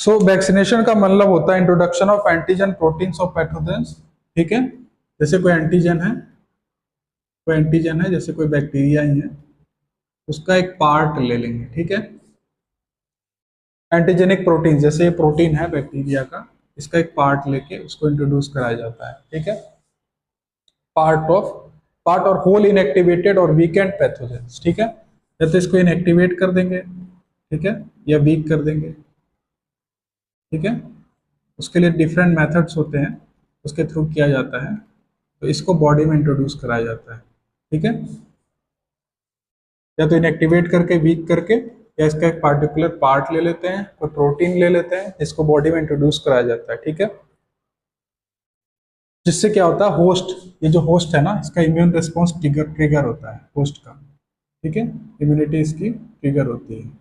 So vaccination का मतलब होता है introduction of antigen proteins of pathogens. ठीक है, जैसे कोई एंटीजन है जैसे कोई बैक्टीरिया ही है, उसका एक पार्ट ले लेंगे। ठीक है, एंटीजेनिक प्रोटीन जैसे ये प्रोटीन है बैक्टीरिया का, इसका एक पार्ट लेके उसको इंट्रोड्यूस कराया जाता है। ठीक है, पार्ट और होल इनएक्टिवेटेड और वीकेंड पैथोजेंस। ठीक है, या तो इसको इनएक्टिवेट कर देंगे, ठीक है, या वीक कर देंगे। ठीक है, उसके लिए डिफरेंट मेथड्स होते हैं, उसके थ्रू किया जाता है। तो इसको बॉडी में इंट्रोड्यूस कराया जाता है। ठीक है, या तो इनएक्टिवेट करके, वीक करके, या इसका एक पार्टिकुलर पार्ट ले लेते हैं, कोई प्रोटीन ले लेते हैं, इसको बॉडी में इंट्रोड्यूस कराया जाता है। ठीक है, जिससे क्या होता है, होस्ट, ये जो होस्ट है ना, इसका इम्यून रिस्पॉन्स ट्रिगर होता है होस्ट का। ठीक है, इम्यूनिटी इसकी ट्रिगर होती है।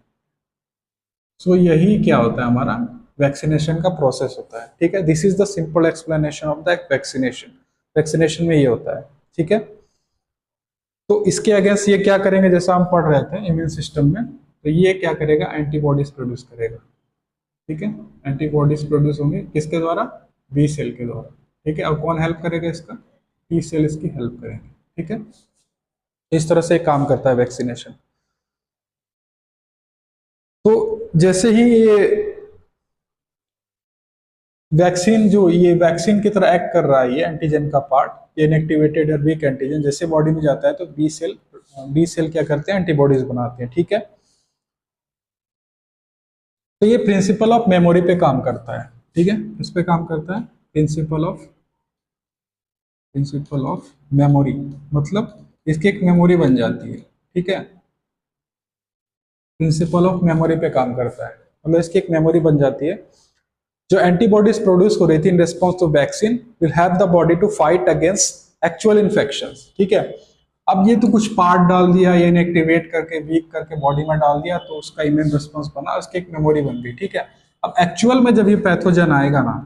सो यही क्या होता है, हमारा वैक्सीनेशन का प्रोसेस होता है। ठीक है, this is the simple explanation of the vaccination. Vaccination में ये होता है। ठीक है, तो इसके अगेंस्ट ये क्या करेंगे, जैसा हम पढ़ रहे थे इम्यून सिस्टम में, तो ये क्या करेगा, एंटीबॉडीज प्रोड्यूस करेगा। ठीक है, एंटीबॉडीज प्रोड्यूस होंगे किसके द्वारा, बी सेल के द्वारा। ठीक है, अब कौन हेल्प करेगा इसका, टी सेल इसकी हेल्प करेंगे। ठीक है, इस तरह से काम करता है वैक्सीनेशन। तो जैसे ही ये वैक्सीन, जो ये वैक्सीन की तरह एक्ट कर रहा है, ये एंटीजन का पार्ट, ये इनएक्टिवेटेड और वीक एंटीजन जैसे बॉडी में जाता है, तो बी सेल क्या करते हैं, एंटीबॉडीज बनाते हैं। ठीक है, तो ये प्रिंसिपल ऑफ मेमोरी पे काम करता है। ठीक है, इस पे काम करता है, प्रिंसिपल ऑफ मेमोरी, मतलब इसकी एक मेमोरी बन जाती है। ठीक है, प्रिंसिपल ऑफ मेमोरी पे काम करता है, मतलब इसकी एक मेमोरी बन जाती है। जो एंटीबॉडीज प्रोड्यूस हो रही थी in response to vaccine will have the body to fight against actual infections. ठीक है, अब ये तो कुछ पार्ट डाल दिया, ये इनएक्टिवेट करके, वीक करके बॉडी में डाल दिया, तो उसका इम्यून रिस्पॉन्स बना, उसकी एक मेमोरी बन गई। ठीक है, अब एक्चुअल में जब ये पैथोजन आएगा ना,